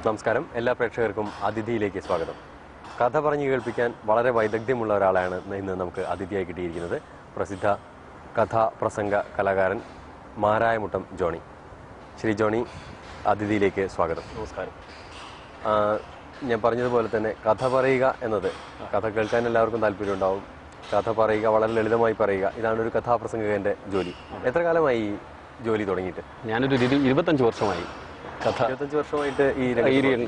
നമസ്കാരം. എല്ലാ പ്രേക്ഷകർക്കും അതിഥിയിലേക്ക് സ്വാഗതം. കഥ പറഞ്ഞു കേൾപ്പിക്കാൻ വളരെ വൈദഗ്ധ്യമുള്ള ഒരാളാണ് ഇന്ന് നമുക്ക് അതിഥിയായി കിട്ടിയിരിക്കുന്നത്. പ്രസിദ്ധ കഥാപ്രസംഗ കലാകാരൻ മാരായമുട്ടം ജോണി. ശ്രീ ജോണി, അതിഥിയിലേക്ക് സ്വാഗതം. നമസ്കാരം. ഞാൻ പറഞ്ഞതുപോലെ തന്നെ കഥ പറയുക എന്നത്, കഥ കേൾക്കാൻ എല്ലാവർക്കും താല്പര്യമുണ്ടാവും. കഥ പറയുക, വളരെ ലളിതമായി പറയുക, ഇതാണ് ഒരു കഥാപ്രസംഗകൻ്റെ ജോലി. എത്ര കാലമായി ഈ ജോലി തുടങ്ങിയിട്ട്? ഞാനൊരു 25 വർഷമായി 25 വർഷമായിട്ട് ഈ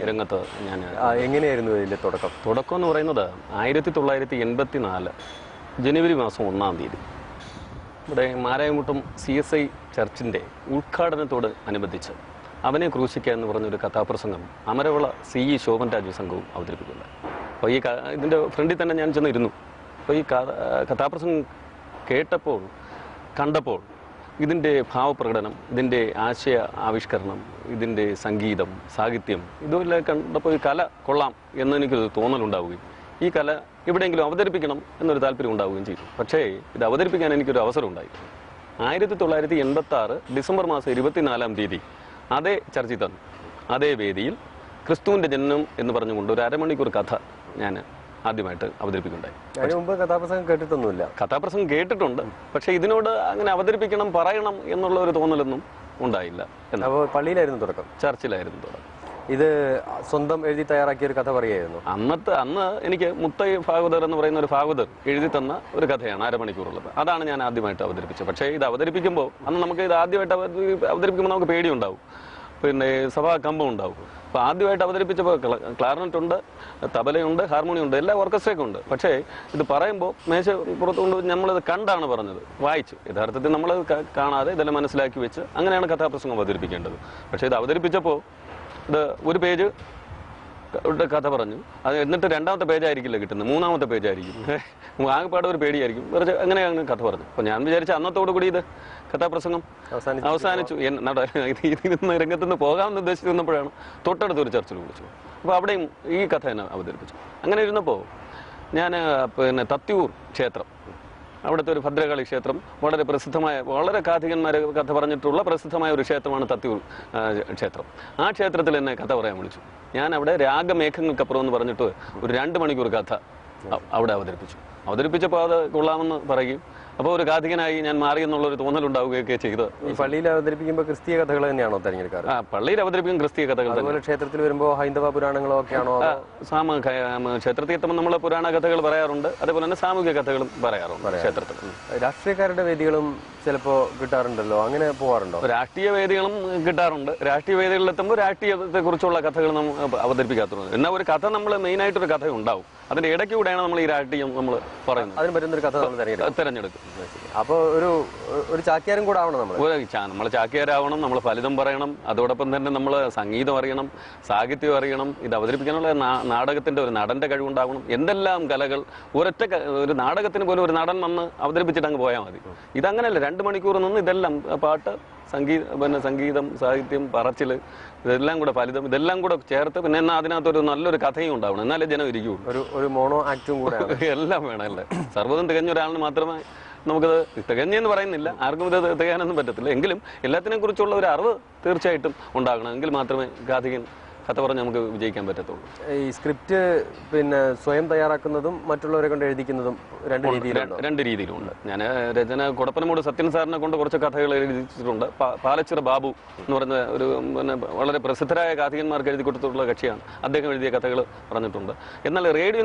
രംഗത്ത്. ഞാൻ എങ്ങനെയായിരുന്നു ഇതിൻ്റെ തുടക്കം എന്ന് പറയുന്നത് 1984 ജനുവരി മാസം 1-ാം തീയതി ഇവിടെ മാരായമുട്ടം CSI ചർച്ചിൻ്റെ ഉദ്ഘാടനത്തോട് അനുബന്ധിച്ച് അവനെ ക്രൂശിക്കുക എന്ന് പറഞ്ഞൊരു കഥാപ്രസംഗം അമരവള CE ശോഭൻ രാജു സംഘവും അവതരിപ്പിക്കുന്നത്. അപ്പോൾ ഈ ഇതിൻ്റെ ഫ്രണ്ടിൽ തന്നെ ഞാൻ ചെന്നിരുന്നു. അപ്പോൾ ഈ കഥാപ്രസംഗം കണ്ടപ്പോൾ ഇതിൻ്റെ ഭാവപ്രകടനം, ഇതിൻ്റെ ആശയ ആവിഷ്കരണം, ഇതിൻ്റെ സംഗീതം, സാഹിത്യം, ഇതുമെല്ലാം കണ്ടപ്പോൾ ഈ കല കൊള്ളാം എന്നെനിക്കൊരു തോന്നലുണ്ടാവുകയും ഈ കല എവിടെയെങ്കിലും അവതരിപ്പിക്കണം എന്നൊരു താല്പര്യം ഉണ്ടാവുകയും ചെയ്തു. പക്ഷേ ഇത് അവതരിപ്പിക്കാൻ എനിക്കൊരു അവസരം ഉണ്ടായി. 1986 ഡിസംബർ മാസം 24-ാം തീയതി അതേ ചർച്ചിൽ തന്നു, അതേ വേദിയിൽ ക്രിസ്തുവിൻ്റെ ജനനം എന്ന് പറഞ്ഞുകൊണ്ട് ഒരു അരമണിക്കൂർ കഥ ഞാൻ ആദ്യമായിട്ട് അവതരിപ്പിക്കുന്നുണ്ടായി. അതിന് മുമ്പ് കഥാപ്രസംഗം കേട്ടിട്ടൊന്നുമില്ല. കഥാപ്രസംഗം കേട്ടിട്ടുണ്ട്, പക്ഷെ ഇതിനോട് അങ്ങനെ അവതരിപ്പിക്കണം, പറയണം എന്നുള്ള ഒരു തോന്നലൊന്നും ഉണ്ടായില്ല. അപ്പോൾ പള്ളിയിലായിരുന്നു തുടക്കം? ചർച്ചിലായിരുന്നു തുടക്കം. ഇത് സ്വന്തം എഴുതി തയ്യാറാക്കിയ ഒരു കഥ പറയായിരുന്നു. അന്ന് എനിക്ക് മുത്തൈ ഭാഗവതർ എന്ന് പറയുന്ന ഒരു ഭാഗവതർ എഴുതി തന്ന ഒരു കഥയാണ് അരമണിക്കൂറുള്ളത്. അതാണ് ഞാൻ ആദ്യമായിട്ട് അവതരിപ്പിച്ചത്. പക്ഷേ ഇത് അവതരിപ്പിക്കുമ്പോൾ അന്ന് നമുക്ക് ഇത് ആദ്യമായിട്ട് അവതരിപ്പിക്കുമ്പോൾ നമുക്ക് പേടിയുണ്ടാവും, പിന്നെ സഭാ കമ്പം ഉണ്ടാവും. അപ്പോൾ ആദ്യമായിട്ട് അവതരിപ്പിച്ചപ്പോൾ ക്ലാർനെറ്റ് ഉണ്ട്, തബലയുണ്ട്, ഹാർമോണിയം ഉണ്ട്, എല്ലാ ഓർക്കസ്ട്രയൊക്കെ ഉണ്ട്. പക്ഷേ ഇത് പറയുമ്പോൾ മേശ പുറത്തുകൊണ്ട് നമ്മളിത് കണ്ടാണ് പറഞ്ഞത്, വായിച്ചു. യഥാർത്ഥത്തിൽ നമ്മൾ കാണാതെ ഇതെല്ലാം മനസ്സിലാക്കി വെച്ച് അങ്ങനെയാണ് കഥാപ്രസംഗം അവതരിപ്പിക്കേണ്ടത്. പക്ഷേ ഇത് അവതരിപ്പിച്ചപ്പോൾ ഇത് ഒരു പേജ് കഥ പറഞ്ഞു, അത് എന്നിട്ട് രണ്ടാമത്തെ പേജായിരിക്കില്ല കിട്ടുന്നത്, മൂന്നാമത്തെ പേജായിരിക്കും. ആകെപ്പാടെ ഒരു പേടിയായിരിക്കും. വെറുതെ അങ്ങനെയാണ് കഥ പറഞ്ഞു. അപ്പോൾ ഞാൻ വിചാരിച്ച അന്നത്തോടുകൂടി ഇത് കഥാപ്രസംഗം അവസാനിച്ചു. ഇതിരുന്ന് രംഗത്തുനിന്ന് പോകാമെന്ന് ഉദ്ദേശിച്ചിരുന്നപ്പോഴാണ് തൊട്ടടുത്തൊരു ചർച്ചിൽ വിളിച്ചു. അപ്പോൾ അവിടെയും ഈ കഥ തന്നെ അവതരിപ്പിച്ചു. അങ്ങനെ ഇരുന്നപ്പോൾ ഞാൻ തത്തിയൂർ ക്ഷേത്രം, അവിടുത്തെ ഒരു ഭദ്രകാളി ക്ഷേത്രം, വളരെ പ്രസിദ്ധമായ, വളരെ കാഥികന്മാരെ കഥ പറഞ്ഞിട്ടുള്ള പ്രസിദ്ധമായ ഒരു ക്ഷേത്രമാണ് തത്തിയൂർ ക്ഷേത്രം. ആ ക്ഷേത്രത്തിൽ എന്നെ കഥ പറയാൻ വിളിച്ചു. ഞാൻ അവിടെ രാഗമേഘങ്ങൾക്കപ്പുറം എന്ന് പറഞ്ഞിട്ട് ഒരു 2 മണിക്കൂർ കഥ അവിടെ അവതരിപ്പിച്ചപ്പോൾ അത് കൊള്ളാമെന്ന് പറയുകയും അപ്പോൾ ഒരു കാഥികനായി ഞാൻ മാറി എന്നുള്ളൊരു തോന്നലുണ്ടാവുകയൊക്കെ ചെയ്ത്. ഈ പള്ളിയിൽ അവതരിപ്പിക്കുമ്പോൾ ക്രിസ്തീയ കഥകൾ തന്നെയാണോ തിരഞ്ഞെടുക്കാറ്? പള്ളിയിൽ അവതരിപ്പിക്കും ക്രിസ്തീയ കഥകൾ. അതുപോലെ ക്ഷേത്രത്തിൽ വരുമ്പോൾ ഹൈന്ദവ പുരാണങ്ങളോ ഒക്കെയാണോ? ക്ഷേത്രത്തിൽ എത്തുമ്പോൾ നമ്മൾ പുരാണ കഥകൾ പറയാറുണ്ട്, അതേപോലെ തന്നെ സാമൂഹിക കഥകളും പറയാറുണ്ട് ക്ഷേത്രത്തിൽ. രാഷ്ട്രീയക്കാരുടെ വേദികളും ചിലപ്പോൾ കിട്ടാറുണ്ടല്ലോ, അങ്ങനെ പോകാറുണ്ടോ? രാഷ്ട്രീയ വേദികളും കിട്ടാറുണ്ട്. രാഷ്ട്രീയ വേദികളിൽ എത്തുമ്പോൾ രാഷ്ട്രീയത്തെ കുറിച്ചുള്ള കഥകൾ നമ്മൾ അവതരിപ്പിക്കാത്തുണ്ട്. എന്നാൽ ഒരു കഥ നമ്മൾ മെയിനായിട്ടൊരു കഥ ഉണ്ടാവും, അതിന്റെ ഇടയ്ക്ക് കൂടെയാണ് നമ്മൾ ഈ രാഷ്ട്രീയം നമ്മൾ പറയുന്നത്. അതിന് പറ്റുന്നൊരു കഥ നമ്മൾ തിരഞ്ഞെടുക്കും. അപ്പോൾ ഒരു ചാക്യാരും കൂടെ ആവണം നമ്മൾ ചാക്യാരാവണം, നമ്മൾ ഫലിതം പറയണം, അതോടൊപ്പം തന്നെ നമ്മൾ സംഗീതം അറിയണം, സാഹിത്യം അറിയണം. ഇത് അവതരിപ്പിക്കാനുള്ള നാടകത്തിന്റെ ഒരു നടന്റെ കഴിവുണ്ടാവണം. എന്തെല്ലാം കലകൾ ഒരു നാടകത്തിന് പോലും ഒരു നടൻ വന്ന് അവതരിപ്പിച്ചിട്ട് അങ്ങ് പോയാൽ മതി. ഇതങ്ങനെയല്ല, 2 മണിക്കൂർ നിന്ന് ഇതെല്ലാം പാട്ട്, സംഗീതം, സാഹിത്യം, പറച്ചില്, ഇതെല്ലാം കൂടെ ഫലിതം, ഇതെല്ലാം കൂടെ ചേർത്ത് പിന്നെ എന്നാൽ അതിനകത്തൊരു നല്ലൊരു കഥയും ഉണ്ടാവണം, എന്നാലേ ജനം ഇരിക്കുകയുള്ളൂ. ഒരു മോണോ ആക്ടും കൂടെ എല്ലാം വേണം. അല്ലേ, സർവ്വതും തികഞ്ഞ ഒരാളിന് മാത്രമേ നമുക്കത് തികഞ്ഞെന്ന് പറയുന്നില്ല, ആർക്കും ഇത് തികയാനൊന്നും പറ്റത്തില്ല. എങ്കിലും എല്ലാത്തിനെ കുറിച്ചുള്ള ഒരു അറിവ് തീർച്ചയായിട്ടും ഉണ്ടാകണം, എങ്കിൽ മാത്രമേ കാഥികൻ കഥ പറഞ്ഞ് നമുക്ക് വിജയിക്കാൻ പറ്റത്തുള്ളൂ. ഈ സ്ക്രിപ്റ്റ് സ്വയം തയ്യാറാക്കുന്നതും മറ്റുള്ളവരെ കൊണ്ട് എഴുതിക്കുന്നതും രണ്ട് രീതിയിലുണ്ട്. ഞാൻ രചന കൊടപ്പനമൂട് സത്യൻ സാറിനെ കൊണ്ട് കുറച്ച് കഥകൾ എഴുതിച്ചിട്ടുണ്ട്. പാലച്ചിറ ബാബു എന്ന് പറയുന്ന ഒരു വളരെ പ്രസിദ്ധരായ കാഥികന്മാർക്ക് എഴുതി കൊടുത്തിട്ടുള്ള കക്ഷിയാണ്. അദ്ദേഹം എഴുതിയ കഥകൾ പറഞ്ഞിട്ടുണ്ട്. എന്നാൽ റേഡിയോ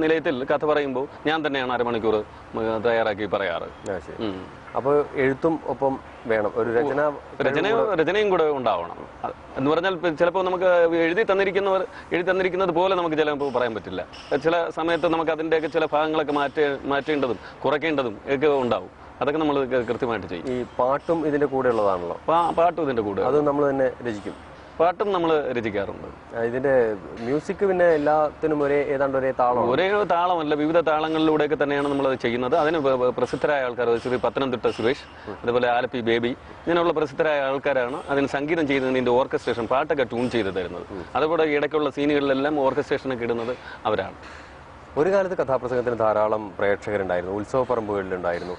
നിലയത്തിൽ കഥ പറയുമ്പോൾ ഞാൻ തന്നെയാണ് അരമണിക്കൂർ തയ്യാറാക്കി പറയാറ്. അപ്പോൾ എഴുത്തും ഒപ്പം വേണം, ഒരു രചനയും കൂടെ ഉണ്ടാവണം. എന്ന് പറഞ്ഞാൽ ചിലപ്പോൾ നമുക്ക് എഴുതി തന്നിരിക്കുന്നത് പോലെ നമുക്ക് ചിലപ്പോൾ പറയാൻ പറ്റില്ല. ചില സമയത്ത് നമുക്ക് അതിൻ്റെയൊക്കെ ചില ഭാഗങ്ങളൊക്കെ മാറ്റേണ്ടതും കുറയ്ക്കേണ്ടതും ഒക്കെ ഉണ്ടാവും. അതൊക്കെ നമ്മൾ കൃത്യമായിട്ട് ചെയ്യും. ഈ പാട്ടും ഇതിന്റെ കൂടെ ഉള്ളതാണല്ലോ? പാട്ടും ഇതിന്റെ കൂടെ, അത് നമ്മൾ തന്നെ രചിക്കും. പാട്ടും നമ്മൾ രചിക്കാറുണ്ട്. ഇതിന്റെ മ്യൂസിക് പിന്നെ എല്ലാത്തിനും ഏതാണ്ട് ഒരേ താളമല്ല, വിവിധ താളങ്ങളിലൂടെയൊക്കെ തന്നെയാണ് നമ്മൾ ചെയ്യുന്നത്. അതിന് പ്രസിദ്ധരായ ആൾക്കാർ, ശ്രീ പത്തനംതിട്ട സുരേഷ്, അതുപോലെ ആലപ്പി ബേബി, ഇങ്ങനെയുള്ള പ്രസിദ്ധരായ ആൾക്കാരാണ് അതിന് സംഗീതം ചെയ്യുന്നതിന്റെ ഓർക്കസ്ട്രേഷൻ, പാട്ടൊക്കെ ട്യൂൺ ചെയ്ത് തരുന്നത്. അതുപോലെ ഇടയ്ക്കുള്ള സീനുകളിലെല്ലാം ഓർക്കസ്ട്രേഷനൊക്കെ ഇടുന്നത് അവരാണ്. ഒരു കാലത്ത് കഥാപ്രസംഗത്തിന് ധാരാളം പ്രേക്ഷകരുണ്ടായിരുന്നു, ഉത്സവ പറമ്പുകളിലുണ്ടായിരുന്നു,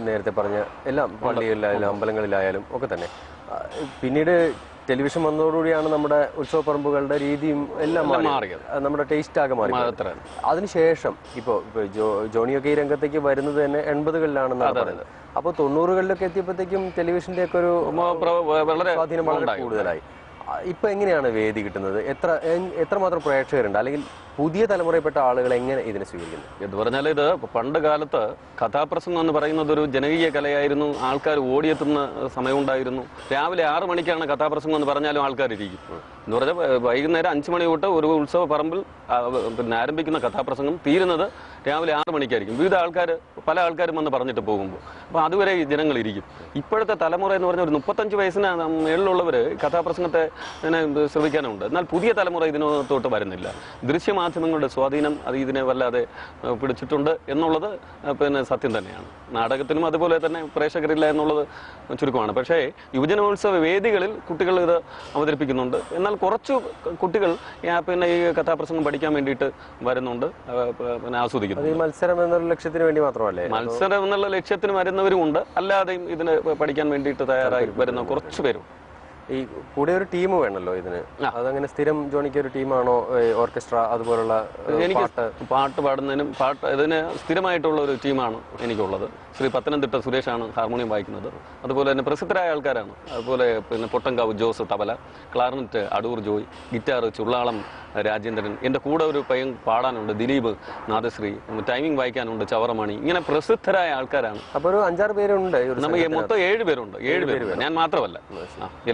നേരത്തെ പറഞ്ഞ എല്ലാം പള്ളികളിലായാലും അമ്പലങ്ങളിലായാലും ഒക്കെ തന്നെ. പിന്നീട് ടെലിവിഷൻ വന്നതോടുകൂടിയാണ് നമ്മുടെ ഉത്സവ പറമ്പുകളുടെ രീതിയും എല്ലാം മാറിയത്. നമ്മുടെ ടേസ്റ്റ് ആകെ മാറി. അതിനുശേഷം ഇപ്പൊ ജോണിയൊക്കെ ഈ രംഗത്തേക്ക് വരുന്നത് തന്നെ 80-കളിലാണെന്നാണ് പറയുന്നത്. അപ്പോൾ 90-കളിലൊക്കെ എത്തിയപ്പോഴത്തേക്കും ടെലിവിഷന്റെ ഒക്കെ ഒരു സ്വാധീനം വളരെ കൂടുതലായി. ഇപ്പൊ എങ്ങനെയാണ് വേദി കിട്ടുന്നത്? എത്രമാത്രം പ്രേക്ഷകരുണ്ട്, അല്ലെങ്കിൽ പുതിയ തലമുറയിൽപ്പെട്ട ആളുകൾ എങ്ങനെ ഇതിനെ സ്വീകരിക്കുന്നു എന്ന് പറഞ്ഞാൽ, ഇത് പണ്ട് കാലത്ത് കഥാപ്രസംഗം എന്ന് പറയുന്നത് ഒരു ജനകീയ കലയായിരുന്നു. ആൾക്കാർ ഓടിയെത്തുന്ന സമയമുണ്ടായിരുന്നു. രാവിലെ 6 മണിക്കാണ് കഥാപ്രസംഗം എന്ന് പറഞ്ഞാലും ആൾക്കാരിരിക്കും. എന്ന് പറഞ്ഞാൽ വൈകുന്നേരം 5 മണി തൊട്ട് ഒരു ഉത്സവ പറമ്പിൽ പിന്നെ ആരംഭിക്കുന്ന കഥാപ്രസംഗം തീരുന്നത് രാവിലെ 6 മണിക്കായിരിക്കും. വിവിധ പല ആൾക്കാരും വന്ന് പറഞ്ഞിട്ട് പോകുമ്പോൾ. അപ്പോൾ അതുവരെ ജനങ്ങൾ ഇരിക്കും. ഇപ്പോഴത്തെ തലമുറ എന്ന് പറഞ്ഞാൽ ഒരു 35 വയസ്സിന് മേളിലുള്ളവർ കഥാപ്രസംഗത്തെ ശ്രമിക്കാനുണ്ട്. എന്നാൽ പുതിയ തലമുറ ഇതിനകത്തോട്ട് വരുന്നില്ല. ദൃശ്യമാധ്യമങ്ങളുടെ സ്വാധീനം അത് ഇതിനെ വല്ലാതെ പിടിച്ചിട്ടുണ്ട് എന്നുള്ളത് പിന്നെ സത്യം തന്നെയാണ്. നാടകത്തിനും അതുപോലെ തന്നെ പ്രേക്ഷകരില്ല എന്നുള്ളത് ചുരുക്കമാണ്. പക്ഷേ യുവജനോത്സവ വേദികളിൽ കുട്ടികൾ ഇത് അവതരിപ്പിക്കുന്നുണ്ട്. എന്നാൽ കുറച്ച് കുട്ടികൾ പിന്നെ ഈ കഥാപ്രസംഗം പഠിക്കാൻ വേണ്ടിയിട്ട് വരുന്നുണ്ട്, പിന്നെ ആസ്വദിക്കുന്നു. മത്സരം എന്നുള്ള ലക്ഷ്യത്തിന് വേണ്ടി മാത്രമല്ലേ? മത്സരം എന്നുള്ള ലക്ഷ്യത്തിന് വരുന്നവരും ഉണ്ട്, അല്ലാതെയും ഇതിന് പഠിക്കാൻ വേണ്ടിയിട്ട് തയ്യാറായി വരുന്ന കുറച്ച് പേരും. ഈ കൂടെ ഒരു ടീം വേണമല്ലോ ഇതിന്. അതങ്ങനെ സ്ഥിരം ജോണിക്ക് ഒരു ടീമാണോ? ഓർക്കസ്ട്ര അതുപോലുള്ള? എനിക്ക് പാട്ട് പാടുന്നതിനും ഇതിന് സ്ഥിരമായിട്ടുള്ള ഒരു ടീമാണ് എനിക്കുള്ളത്. ശ്രീ പത്തനംതിട്ട സുരേഷാണ് ഹാർമോണിയം വായിക്കുന്നത്. അതുപോലെ തന്നെ പ്രസിദ്ധരായ ആൾക്കാരാണ്. അതുപോലെ പിന്നെ പൊട്ടങ്കാവ് ജോസ് തബല, ക്ലാർനെറ്റ് അടൂർ ജോയ്, ഗിറ്റാർ ചുള്ളാളം രാജേന്ദ്രൻ, എൻ്റെ കൂടെ ഒരു പയ്യൻ പാടാനുണ്ട് ദിലീപ് നാദശ്രീ, ടൈമിംഗ് വായിക്കാനുണ്ട് ചവറമണി. ഇങ്ങനെ പ്രസിദ്ധരായ ആൾക്കാരാണ്. അപ്പോൾ ഒരു 5-6 പേരുണ്ട്. നമുക്ക് മൊത്തം 7 പേരുണ്ട്. 7 പേര്, ഞാൻ മാത്രമല്ല.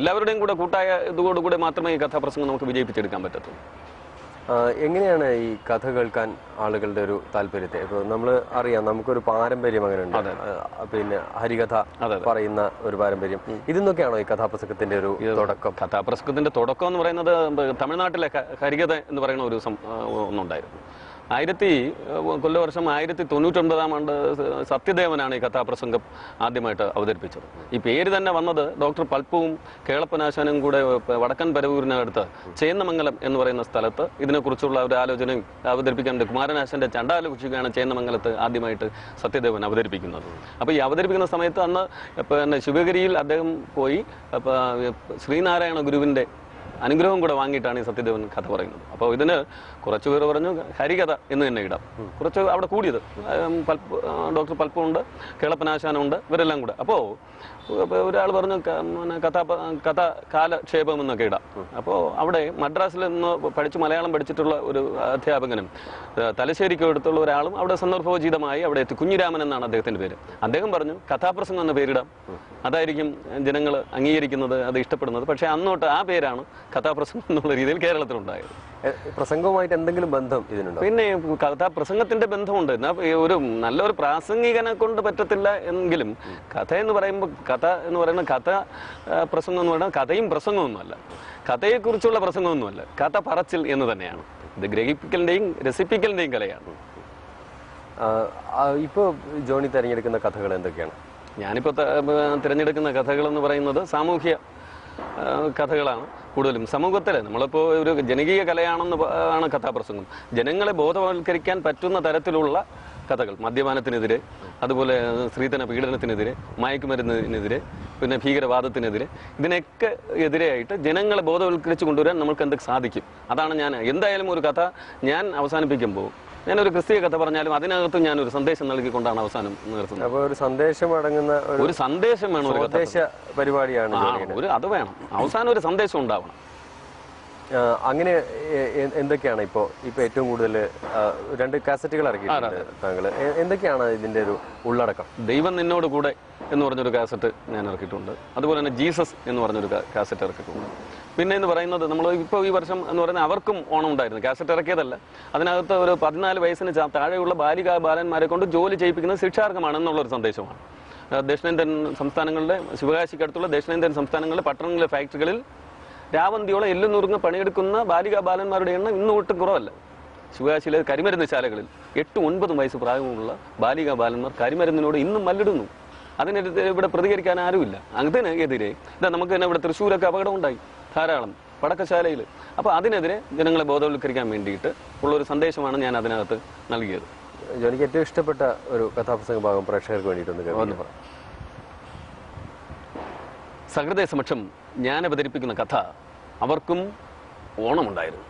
എല്ലാവരുടെയും കൂടെ കൂട്ടായ ഇതോടുകൂടെ മാത്രമേ ഈ കഥാപ്രസംഗം നമുക്ക് വിജയിപ്പിച്ചെടുക്കാൻ പറ്റത്തുള്ളൂ. എങ്ങനെയാണ് ഈ കഥ കേൾക്കാൻ ആളുകളുടെ ഒരു താല്പര്യത്തെ? ഇപ്പോൾ നമ്മൾ അറിയാം, നമുക്കൊരു പാരമ്പര്യം അങ്ങനെ ഉണ്ട്. പിന്നെ ഹരികഥ പറയുന്ന ഒരു പാരമ്പര്യം. ഇതിന്നൊക്കെയാണോ ഈ കഥാപ്രസംഗത്തിന്റെ ഒരു തുടക്കം? കഥാപ്രസംഗത്തിന്റെ തുടക്കം എന്ന് പറയുന്നത് തമിഴ്നാട്ടിലെ ഹരികഥ എന്ന് പറയുന്ന ഒരു ഒന്നുണ്ടായിരുന്നു. കൊല്ലവർഷം 1099-ാം ആണ്ട് സത്യദേവനാണ് ഈ കഥാപ്രസംഗം ആദ്യമായിട്ട് അവതരിപ്പിച്ചത്. ഈ പേര് തന്നെ വന്നത് ഡോക്ടർ പൽപ്പുവും കേളപ്പനാശാനും കൂടെ വടക്കൻ പരവൂരിനടുത്ത് ചേന്നമംഗലം എന്ന് പറയുന്ന സ്ഥലത്ത് ഇതിനെക്കുറിച്ചുള്ള ഒരു ആലോചനയും അവതരിപ്പിക്കാൻ കുമാരനാശാന്റെ ചണ്ടാലകുഷിക്കാണ് ചേന്നമംഗലത്ത് ആദ്യമായിട്ട് സത്യദേവൻ അവതരിപ്പിക്കുന്നത്. അപ്പോൾ ഈ അവതരിപ്പിക്കുന്ന സമയത്ത് അന്ന് പിന്നെ ശിവഗിരിയിൽ അദ്ദേഹം പോയി ശ്രീനാരായണ ഗുരുവിന്റെ അനുഗ്രഹം കൂടെ വാങ്ങിയിട്ടാണ് ഈ സത്യദേവൻ കഥ പറയുന്നത്. അപ്പോൾ ഇതിന് കുറച്ചു പേർ പറഞ്ഞു ഹരികഥ എന്ന് തന്നെ ഇടാം. കുറച്ച് അവിടെ കൂടിയത് ഡോക്ടർ പൽപ്പുണ്ട്, കേളപ്പനാശാനുണ്ട്, ഇവരെല്ലാം കൂടെ. അപ്പോൾ ഒരാൾ പറഞ്ഞു കഥ കാലക്ഷേപം എന്നൊക്കെ ഇടാം. അപ്പോൾ അവിടെ മദ്രാസിൽ നിന്ന് മലയാളം പഠിച്ചിട്ടുള്ള ഒരു അധ്യാപകനും തലശ്ശേരിക്ക് അടുത്തുള്ള ഒരാളും അവിടെ സന്ദർഭോചിതമായി അവിടെ എത്തി. കുഞ്ഞിരാമൻ എന്നാണ് അദ്ദേഹത്തിന്റെ പേര്. അദ്ദേഹം പറഞ്ഞു കഥാപ്രസംഗം എന്ന പേരിടാം, അതായിരിക്കും ജനങ്ങൾ അംഗീകരിക്കുന്നത്, അത് ഇഷ്ടപ്പെടുന്നത്. പക്ഷേ അന്നോട്ട് ആ പേരാണ് കഥാപ്രസംഗം എന്നുള്ള രീതിയിൽ കേരളത്തിലുണ്ടായത്. പ്രസംഗവുമായിട്ട് എന്തെങ്കിലും ബന്ധം ഇതിനുണ്ടോ? പിന്നെ കഥാപ്രസംഗത്തിന്റെ ബന്ധമുണ്ട്. ഒരു നല്ലൊരു പ്രാസംഗികനെ കൊണ്ട് പറ്റത്തില്ല എങ്കിലും കഥ എന്ന് പറയുമ്പോൾ പ്രസംഗം എന്ന് പറയുന്നത് കഥയും പ്രസംഗമൊന്നുമല്ല, കഥയെക്കുറിച്ചുള്ള പ്രസംഗമൊന്നുമല്ല, കഥ പറച്ചിൽ എന്ന് തന്നെയാണ്. ഇത് ഗ്രഹിപ്പിക്കലിന്റെയും രസിപ്പിക്കലിന്റെയും കലയാണ്. ഇപ്പോ ജോണി തിരഞ്ഞെടുക്കുന്ന കഥകൾ എന്തൊക്കെയാണ്? ഞാനിപ്പോൾ തിരഞ്ഞെടുക്കുന്ന കഥകൾ എന്ന് പറയുന്നത് സാമൂഹ്യ കഥകളാണ് കൂടുതലും. സമൂഹത്തിൽ നമ്മളിപ്പോൾ ഒരു ജനകീയ കലയാണെന്ന് ആണ് കഥാപ്രസംഗം. ജനങ്ങളെ ബോധവൽക്കരിക്കാൻ പറ്റുന്ന തരത്തിലുള്ള കഥകൾ, മദ്യപാനത്തിനെതിരെ, അതുപോലെ സ്ത്രീധന പീഡനത്തിനെതിരെ, മയക്കുമരുന്നിനെതിരെ, പിന്നെ ഭീകരവാദത്തിനെതിരെ, ഇതിനൊക്കെ എതിരെയായിട്ട് ജനങ്ങളെ ബോധവൽക്കരിച്ച് കൊണ്ടുവരാൻ നമുക്ക് എന്തൊക്കെ സാധിക്കും. അതാണ് ഞാൻ എന്തായാലും ഒരു കഥ ഞാൻ അവസാനിപ്പിക്കുമ്പോൾ, ഞാനൊരു ക്രിസ്തീയ കഥ പറഞ്ഞാലും അതിനകത്ത് ഞാനൊരു സന്ദേശം നൽകിക്കൊണ്ടാണ് അവസാനം നിർത്തുന്നത്. അപ്പോൾ ഒരു സന്ദേശം അടങ്ങുന്ന ഒരു സന്ദേശം വേണം, ഒരു പരിപാടിയാണ്. അത് വേണം, അവസാനം ഒരു സന്ദേശം ഉണ്ടാവണം. അങ്ങനെ എന്തൊക്കെയാണ് ഇപ്പൊ ഏറ്റവും കൂടുതൽ 2 കാസറ്റുകൾ ഇറക്കിയിട്ടുണ്ട് താങ്കൾ? എന്തൊക്കെയാണ് ഇതിന്റെ ഒരു ഉള്ളടക്കം? ദൈവം നിന്നോട് കൂടെ എന്ന് പറഞ്ഞൊരു കാസറ്റ് ഞാൻ ഇറക്കിയിട്ടുണ്ട്. അതുപോലെ തന്നെ ജീസസ് എന്ന് പറഞ്ഞൊരു കാസറ്റ് ഇറക്കിയിട്ടുണ്ട്. പിന്നെ എന്ന് പറയുന്നത് നമ്മൾ ഇപ്പോൾ ഈ വർഷം എന്ന് പറയുന്നത് അവർക്കും ഓണം ഉണ്ടായിരുന്നു. കാസറ്റ് ഇറക്കിയതല്ല, അതിനകത്ത് ഒരു 14 വയസ്സിന് താഴെയുള്ള ബാലികാ ബാലന്മാരെ കൊണ്ട് ജോലി ചെയ്യിപ്പിക്കുന്നത് ശിക്ഷാർഹമാണ് എന്നുള്ളൊരു സന്ദേശമാണ്. ദക്ഷിണേന്ത്യൻ സംസ്ഥാനങ്ങളിലെ, ശിവകാശിക്കടുത്തുള്ള ദക്ഷിണേന്ത്യൻ സംസ്ഥാനങ്ങളിലെ പട്ടണങ്ങളിലെ ഫാക്ടറികളിൽ രാവന്തിയോളം എല്ലുനുറുങ്ങ് പണിയെടുക്കുന്ന ബാലികാ ബാലന്മാരുടെ എണ്ണം ഇന്നും ഒട്ടും കുറവല്ല. ശിവകാശിയിലെ കരിമരുന്ന് ശാലകളിൽ 8-9 വയസ്സ് പ്രായമുള്ള ബാലികാ ബാലന്മാർ കരിമരുന്നിനോട് ഇന്നും മല്ലിടുന്നു. അതിനെതിരെ ഇവിടെ പ്രതികരിക്കാൻ ആരുമില്ല. അതിനെതിരെ നമുക്ക് തന്നെ ഇവിടെ തൃശ്ശൂരൊക്കെ അപകടം ഉണ്ടായി ധാരാളം, പടക്കശാലയിൽ. അപ്പോൾ അതിനെതിരെ ജനങ്ങളെ ബോധവൽക്കരിക്കാൻ വേണ്ടിയിട്ട് ഉള്ളൊരു സന്ദേശമാണ് ഞാൻ അതിനകത്ത് നൽകിയത്. എനിക്ക് ഏറ്റവും ഇഷ്ടപ്പെട്ട ഒരു കഥാപ്രസംഗ ഭാഗം പ്രേക്ഷകർക്ക് വേണ്ടിയിട്ടുണ്ട്. സഹൃദയ സമക്ഷം ഞാൻ അവതരിപ്പിക്കുന്ന കഥ അവർക്കും ഓണമുണ്ടായിരുന്നു.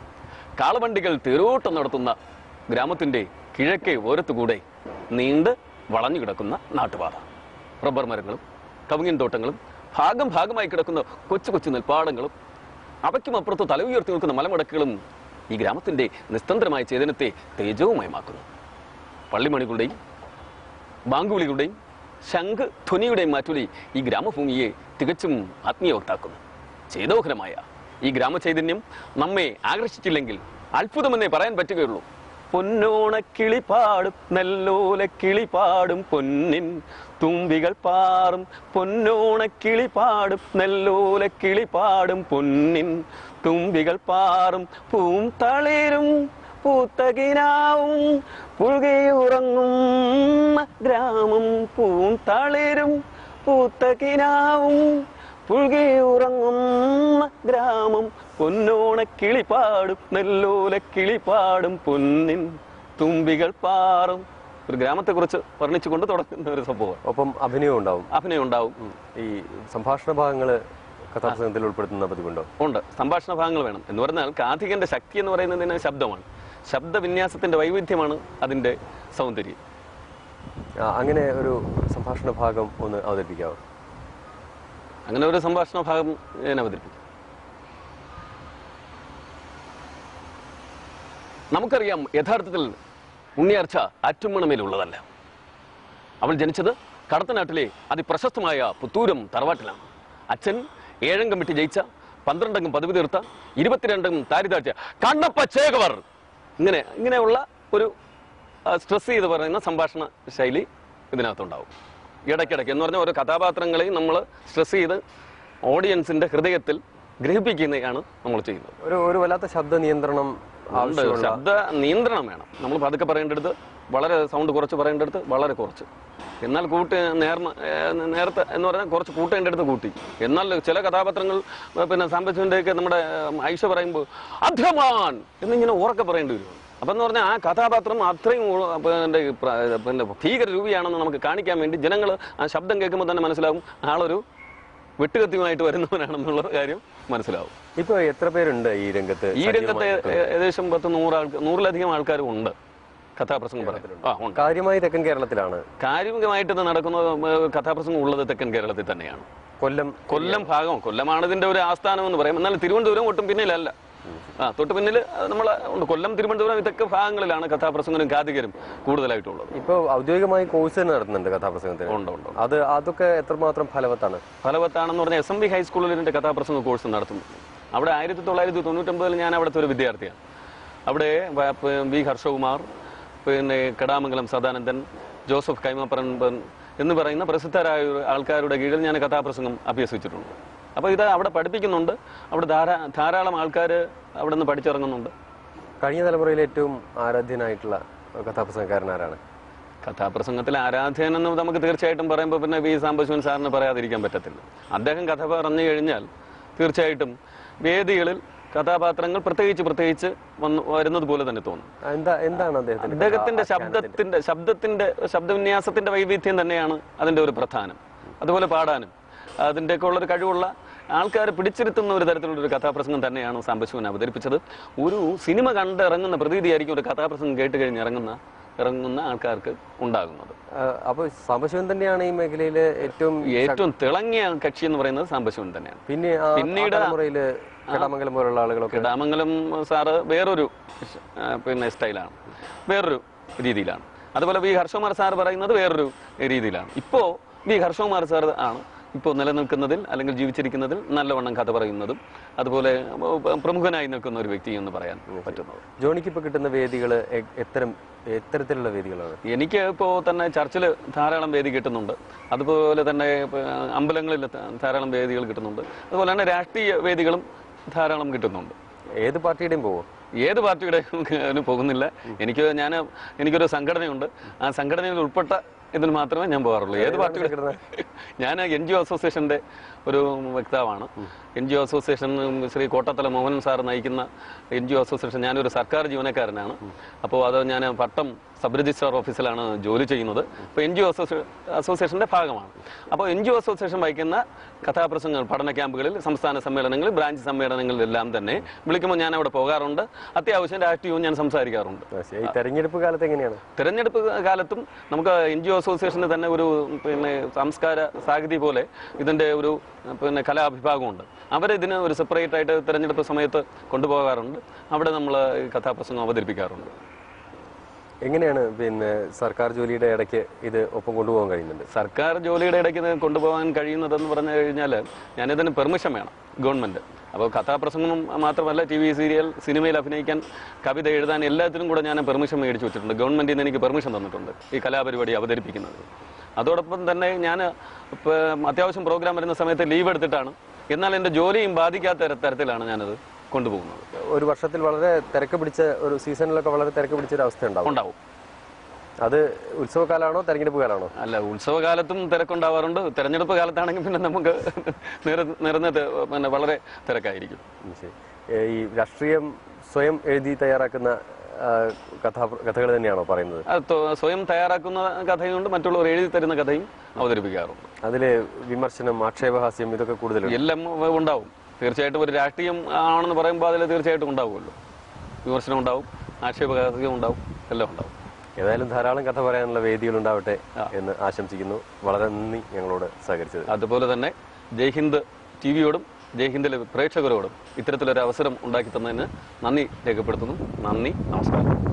കാളവണ്ടികൾ തേരോട്ടം നടത്തുന്ന ഗ്രാമത്തിൻ്റെ കിഴക്കേ ഓരത്തുകൂടെ നീണ്ട് വളഞ്ഞു കിടക്കുന്ന നാട്ടുപാത, റബ്ബർ മരങ്ങളും കവുങ്ങിൻ തോട്ടങ്ങളും ഭാഗമായി കിടക്കുന്ന കൊച്ചു കൊച്ചു നെൽപ്പാടങ്ങളും അവയ്ക്കും അപ്പുറത്ത് തല ഉയർത്തി നിൽക്കുന്ന മലമടക്കുകളും ഈ ഗ്രാമത്തിൻ്റെ നിസ്തന്ത്രമായ ചേതനത്തെ തേജവുമയമാക്കുന്നു. പള്ളിമണികളുടെയും ബാങ്കുവിളികളുടെയും ശംഖ് ധ്വനിയുടെയും മാറ്റുലി ഈ ഗ്രാമഭൂമിയെ തികച്ചും ആത്മീയവക്താക്കുന്നു. ചേതോഹരമായ ഈ ഗ്രാമചൈതന്യം നമ്മെ ആകർഷിച്ചില്ലെങ്കിൽ അത്ഭുതമെന്നേ പറയാൻ പറ്റുകയുള്ളൂ. പൊന്നോണക്കിളിപാടും നെല്ലോലക്കിളിപാടും പൊന്നിൻ തുമ്പികൾ പാറും, പൊന്നോണക്കിളിപാടും നെല്ലോലക്കിളിപാടും പൊന്നിൻ തുമ്പികൾ പാറും, പൂം തളിരും പൂത്തകിനാവും പുഴുകിയുറങ്ങും ഗ്രാമം, പൂം തളിരും പൂത്തകിനാവും പുഴുകിയുറങ്ങും ഗ്രാമം, പൊന്നോണക്കിളിപാടും നെല്ലോലക്കിളിപാടും പൊന്നിൻ തുമ്പികൾ പാറും. ഒരു ഗ്രാമത്തെക്കുറിച്ച് വർണ്ണിച്ചുകൊണ്ട് തുടങ്ങുന്ന ഒരു സംഭവം. ഒപ്പം അഭിനയം ഉണ്ടാവും. ഈ സംഭാഷണ ഭാഗങ്ങൾ കഥാപ്രസംഗത്തിൽ ഉൾപ്പെടുത്തുന്ന പതിവുണ്ടോ? ഉണ്ട്. സംഭാഷണ ഭാഗങ്ങൾ വേണം എന്ന് പറഞ്ഞാൽ കാഥികന്റെ ശക്തി എന്ന് പറയുന്നതിന് ശബ്ദമാണ്. ശബ്ദവിന്യാസത്തിന്റെ വൈവിധ്യമാണ് അതിന്റെ സൗന്ദര്യം. അങ്ങനെ ഒരു സംഭാഷണ ഭാഗം ഒന്ന് അവതരിപ്പിക്കാവോ? അങ്ങനെ ഒരു സംഭാഷണ ഭാഗം ഞാൻ അവതരിപ്പിക്കും. നമുക്കറിയാം, യഥാർത്ഥത്തിൽ ഉണ്ണിയാർച്ച ആറ്റുമണമേലുള്ളതല്ല. അവൾ ജനിച്ചത് കടത്തനാട്ടിലെ അതിപ്രശസ്തമായ പുത്തൂരം തറവാട്ടിലാണ്. അച്ഛൻ 7 അംഗം വിട്ട് ജയിച്ച, 12 അംഗം പദവി തീർത്ത, 22 അംഗം താരിതാഴ്ച കണ്ണപ്പ ചേകവർ. ഇങ്ങനെയുള്ള ഒരു സ്ട്രെസ് ചെയ്ത് പറയുന്ന സംഭാഷണ ശൈലി ഇതിനകത്തുണ്ടാവും. ഇടയ്ക്കിടയ്ക്ക് എന്ന് പറഞ്ഞാൽ ഓരോ കഥാപാത്രങ്ങളെയും നമ്മൾ സ്ട്രെസ് ചെയ്ത് ഓഡിയൻസിന്റെ ഹൃദയത്തിൽ ഗ്രഹിപ്പിക്കുന്നതാണ് നമ്മൾ ചെയ്യുന്നത്. ഒരു വല്ലാത്ത ശബ്ദ നിയന്ത്രണം, ശബ്ദ നിയന്ത്രണം വേണം. നമ്മൾ പതുക്കെ പറയേണ്ടടുത്ത് വളരെ സൗണ്ട് കുറച്ച് പറയേണ്ടടുത്ത് വളരെ കുറച്ച്, എന്നാൽ നേരത്തെ എന്ന് പറഞ്ഞാൽ കുറച്ച് കൂട്ടേണ്ടടുത്ത് കൂട്ടി. എന്നാൽ ചില കഥാപാത്രങ്ങൾ പിന്നെ സാമ്പശിവന്റെയൊക്കെ നമ്മുടെ ഐഷ പറയുമ്പോൾ അധ്യമാൻ എന്നിങ്ങനെ ഉറക്കെ പറയേണ്ടി വരും. അപ്പം എന്ന് പറഞ്ഞാൽ ആ കഥാപാത്രം അത്രയും പിന്നെ ഭീകര രൂപിയാണെന്ന് നമുക്ക് കാണിക്കാൻ വേണ്ടി ജനങ്ങൾ ആ ശബ്ദം കേൾക്കുമ്പോൾ തന്നെ മനസ്സിലാവും ആളൊരു വെട്ടുകത്തിയുമായിട്ട് വരുന്നവനാണെന്നുള്ള കാര്യം മനസ്സിലാവും. ഇപ്പൊ എത്ര പേരുണ്ട് ഈ രംഗത്ത്? ഏകദേശം 100-100-ലധികം ആൾക്കാരും ഉണ്ട് കഥാപ്രസംഗം പറയുന്നത്. കാര്യമായി തെക്കൻ കേരളത്തിലാണ് കാര്യമായിട്ട് നടക്കുന്ന കഥാപ്രസംഗം ഉള്ളത് തെക്കൻ കേരളത്തിൽ തന്നെയാണ്. കൊല്ലം ഭാഗം, കൊല്ലമാണ് ഇതിന്റെ ഒരു ആസ്ഥാനം എന്ന് പറയും. എന്നാൽ തിരുവനന്തപുരം ഒട്ടും പിന്നിലല്ല. തൊട്ട് പിന്നിൽ നമ്മൾ ഉണ്ട്. കൊല്ലം, തിരുവനന്തപുരം ഇതൊക്കെ ഭാഗങ്ങളിലാണ് കഥാപ്രസംഗനും കാതികരും കൂടുതലായിട്ടുള്ളത്. ഇപ്പോൾ ഔദ്യോഗികമായി കോഴ്സ് തന്നെ നടത്തുന്നുണ്ട് കഥാപ്രസംഗത്തിന്. ഉണ്ട്. അതൊക്കെ എത്രമാത്രം ഫലവത്താണെന്ന് പറഞ്ഞാൽ SMV ഹൈസ്കൂളിൽ ഇതിന്റെ കഥാപ്രസംഗ കോഴ്സ് നടത്തുന്നു. അവിടെ 1999 ഞാൻ അവിടുത്തെ ഒരു വിദ്യാർത്ഥിയാണ്. അവിടെ വി ഹർഷകുമാർ, പിന്നെ കടാമംഗലം സദാനന്ദൻ, ജോസഫ് കൈമപ്പറമ്പൻ എന്ന് പറയുന്ന പ്രസിദ്ധരായ ആൾക്കാരുടെ കീഴിൽ ഞാൻ കഥാപ്രസംഗം അഭ്യസിച്ചിട്ടുണ്ട്. അപ്പോൾ ഇത് അവിടെ പഠിപ്പിക്കുന്നുണ്ട്. അവിടെ ധാരാളം ആൾക്കാർ അവിടെ നിന്ന് പഠിച്ചിറങ്ങുന്നുണ്ട്. കഴിഞ്ഞ തലമുറയിലെ ഏറ്റവും ആരാധ്യനായിട്ടുള്ള കഥാപ്രസംഗക്കാരൻ ആരാണ്? കഥാപ്രസംഗത്തിൽ ആരാധ്യനെന്ന് നമുക്ക് തീർച്ചയായിട്ടും പറയുമ്പോൾ പിന്നെ വി സാംബശിവൻ സാറിന് പറയാതിരിക്കാൻ പറ്റത്തില്ല. അദ്ദേഹം കഥ പറഞ്ഞു കഴിഞ്ഞാൽ തീർച്ചയായിട്ടും വേദികളിൽ കഥാപാത്രങ്ങൾ പ്രത്യേകിച്ച് വരുന്നത് പോലെ തന്നെ തോന്നും. എന്താണ് അദ്ദേഹത്തിന്റെ ശബ്ദവിന്യാസത്തിന്റെ വൈവിധ്യം തന്നെയാണ് അതിന്റെ ഒരു പ്രധാനം. അതുപോലെ പാടാനും അതിൻ്റെയൊക്കെ ഉള്ളൊരു കഴിവുള്ള ആൾക്കാരെ പിടിച്ചിരുത്തുന്ന ഒരു തരത്തിലുള്ള ഒരു കഥാപ്രസംഗം തന്നെയാണ് സാംബശിവൻ അവതരിപ്പിച്ചത്. ഒരു സിനിമ കണ്ട് ഇറങ്ങുന്ന പ്രതീതിയായിരിക്കും ഒരു കഥാപ്രസംഗം കേട്ട് കഴിഞ്ഞ് ഇറങ്ങുന്ന ആൾക്കാർക്ക് ഉണ്ടാകുന്നത്. അപ്പോൾ സാംബശിവൻ തന്നെയാണ് ഈ മേഖലയിലെ ഏറ്റവും തിളങ്ങിയ കക്ഷി എന്ന് പറയുന്നത് സാംബശിവൻ തന്നെയാണ്. പിന്നീട് കടാമംഗലം പോലുള്ള ആളുകളൊക്കെ, കടാമംഗലം സാറ് വേറൊരു പിന്നെ സ്റ്റൈലാണ്, വേറൊരു രീതിയിലാണ്. അതുപോലെ വി ഹർഷകുമാർ സാർ പറയുന്നത് വേറൊരു രീതിയിലാണ്. ഇപ്പോ വി ഹർഷകുമാർ സാർ ആണ് ഇപ്പോൾ നിലനിൽക്കുന്നതിൽ അല്ലെങ്കിൽ ജീവിച്ചിരിക്കുന്നതിൽ നല്ലവണ്ണം കഥ പറയുന്നതും അതുപോലെ പ്രമുഖനായി നിൽക്കുന്ന ഒരു വ്യക്തി എന്ന് പറയാൻ പറ്റുന്നത്. ജോണിക്ക് ഇപ്പോൾ കിട്ടുന്ന വേദികൾ എത്തരത്തിലുള്ള വേദികളാണ്? എനിക്ക് ഇപ്പോൾ തന്നെ ചർച്ചിൽ ധാരാളം വേദി കിട്ടുന്നുണ്ട്. അതുപോലെ തന്നെ അമ്പലങ്ങളിൽ ധാരാളം വേദികൾ കിട്ടുന്നുണ്ട്. അതുപോലെ തന്നെ രാഷ്ട്രീയ വേദികളും ധാരാളം കിട്ടുന്നുണ്ട്. ഏത് പാർട്ടിയുടെയും പോകുമോ? ഏത് പാർട്ടിയുടെയും പോകുന്നില്ല. എനിക്കൊരു സംഘടനയുണ്ട്. ആ സംഘടനയിൽ ഉൾപ്പെട്ട ഇതിന് മാത്രമേ ഞാൻ പോകാറുള്ളൂ. ഏത് പാർട്ടിയുടെ ഞാൻ NGO അസോസിയേഷന്റെ ഒരു വക്താവാണ്. NGO association Shri Kottathala Mohanan sir നയിക്കുന്ന NGO അസോസിയേഷൻ. ഞാനൊരു സർക്കാർ ജീവനക്കാരനാണ്. അപ്പോൾ അത് ഞാൻ പട്ടം സബ് രജിസ്ട്രാർ ഓഫീസിലാണ് ജോലി ചെയ്യുന്നത്. അപ്പോൾ NGO അസോസിയേഷന്റെ ഭാഗമാണ്. അപ്പോൾ NGO അസോസിയേഷൻ വഹിക്കുന്ന കഥാപ്രസംഗങ്ങൾ പഠന ക്യാമ്പുകളിൽ, സംസ്ഥാന സമ്മേളനങ്ങളിൽ, ബ്രാഞ്ച് സമ്മേളനങ്ങളിലെല്ലാം തന്നെ വിളിക്കുമ്പോൾ ഞാൻ അവിടെ പോകാറുണ്ട്. അത്യാവശ്യം രാഷ്ട്രീയവും ഞാൻ സംസാരിക്കാറുണ്ട്. തെരഞ്ഞെടുപ്പ് കാലത്ത് എങ്ങനെയാണ്? തെരഞ്ഞെടുപ്പ് കാലത്തും നമുക്ക് NGO അസോസിയേഷന് തന്നെ ഒരു സംസ്കാര സാഹിതി പോലെ ഇതിന്റെ ഒരു കലാവിഭാഗമുണ്ട്. അവരിതിന് ഒരു സെപ്പറേറ്റ് ആയിട്ട് തെരഞ്ഞെടുപ്പ് സമയത്ത് കൊണ്ടുപോകാറുണ്ട്. അവിടെ നമ്മൾ കഥാപ്രസംഗം അവതരിപ്പിക്കാറുണ്ട്. എങ്ങനെയാണ് സർക്കാർ ജോലിയുടെ ഇടയ്ക്ക് ഇത് ഒപ്പം കൊണ്ടുപോകാൻ കഴിയുന്നുണ്ട്? സർക്കാർ ജോലിയുടെ ഇടയ്ക്ക് ഇത് കൊണ്ടുപോകാൻ കഴിയുന്നതെന്ന് പറഞ്ഞു കഴിഞ്ഞാൽ ഞാനിതിന് പെർമിഷൻ വേണം ഗവൺമെന്റ്. അപ്പോൾ കഥാപ്രസംഗം മാത്രമല്ല, TV സീരിയൽ, സിനിമയിൽ അഭിനയിക്കാൻ, കവിത എഴുതാൻ, എല്ലാത്തിനും കൂടെ ഞാൻ പെർമിഷൻ മേടിച്ചു വെച്ചിട്ടുണ്ട്. ഗവൺമെന്റിൽ നിന്ന് എനിക്ക് പെർമിഷൻ തന്നിട്ടുണ്ട് ഈ കലാപരിപാടി അവതരിപ്പിക്കുന്നത്. അതോടൊപ്പം തന്നെ ഞാൻ അത്യാവശ്യം പ്രോഗ്രാം വരുന്ന സമയത്ത് ലീവ് എടുത്തിട്ടാണ്. എന്നാൽ എൻ്റെ ജോലിയും ബാധിക്കാത്ത തരത്തിലാണ് ഞാനത് കൊണ്ടുപോകുന്നത്. ഒരു വർഷത്തിൽ വളരെ തിരക്ക് പിടിച്ച ഒരു സീസണിലൊക്കെ വളരെ തിരക്ക് പിടിച്ച ഒരു അവസ്ഥ ഉണ്ടാവും. അത് ഉത്സവകാലമാണോ തെരഞ്ഞെടുപ്പ് കാലമാണോ? അല്ല, ഉത്സവകാലത്തും തിരക്കുണ്ടാവാറുണ്ട്. തെരഞ്ഞെടുപ്പ് കാലത്താണെങ്കിൽ പിന്നെ നമുക്ക് നിറഞ്ഞ വളരെ തിരക്കായിരിക്കും. ഈ രാഷ്ട്രീയം സ്വയം എഴുതി തയ്യാറാക്കുന്ന കഥകൾ തന്നെയാണോ പറയുന്നത്? സ്വയം തയ്യാറാക്കുന്ന കഥയുണ്ട്, മറ്റുള്ളവർ എഴുതി തരുന്ന കഥയും അവതരിപ്പിക്കാറുണ്ട്. അതില് വിമർശനം, ആക്ഷേപഹാസ്യം ഇതൊക്കെ കൂടുതലും എല്ലാം ഉണ്ടാവും. തീർച്ചയായിട്ടും ഒരു രാഷ്ട്രീയം ആണെന്ന് പറയുമ്പോൾ അതിൽ തീർച്ചയായിട്ടും ഉണ്ടാവുമല്ലോ. വിമർശനം ഉണ്ടാവും, ആക്ഷേപഹാസ്യം ഉണ്ടാവും, എല്ലാം ഉണ്ടാവും. ഏതായാലും ധാരാളം കഥ പറയാനുള്ള വേദികൾ ഉണ്ടാവട്ടെ എന്ന് ആശംസിക്കുന്നു. വളരെ നന്ദി ഞങ്ങളോട് സഹകരിച്ചത്. അതുപോലെ തന്നെ ജയ്ഹിന്ദ് TVയോടും ജയ്ഹിന്ദിലെ പ്രേക്ഷകരോടും ഇത്തരത്തിലൊരു അവസരം ഉണ്ടാക്കി തന്നതിന് നന്ദി രേഖപ്പെടുത്തുന്നു. നന്ദി, നമസ്കാരം.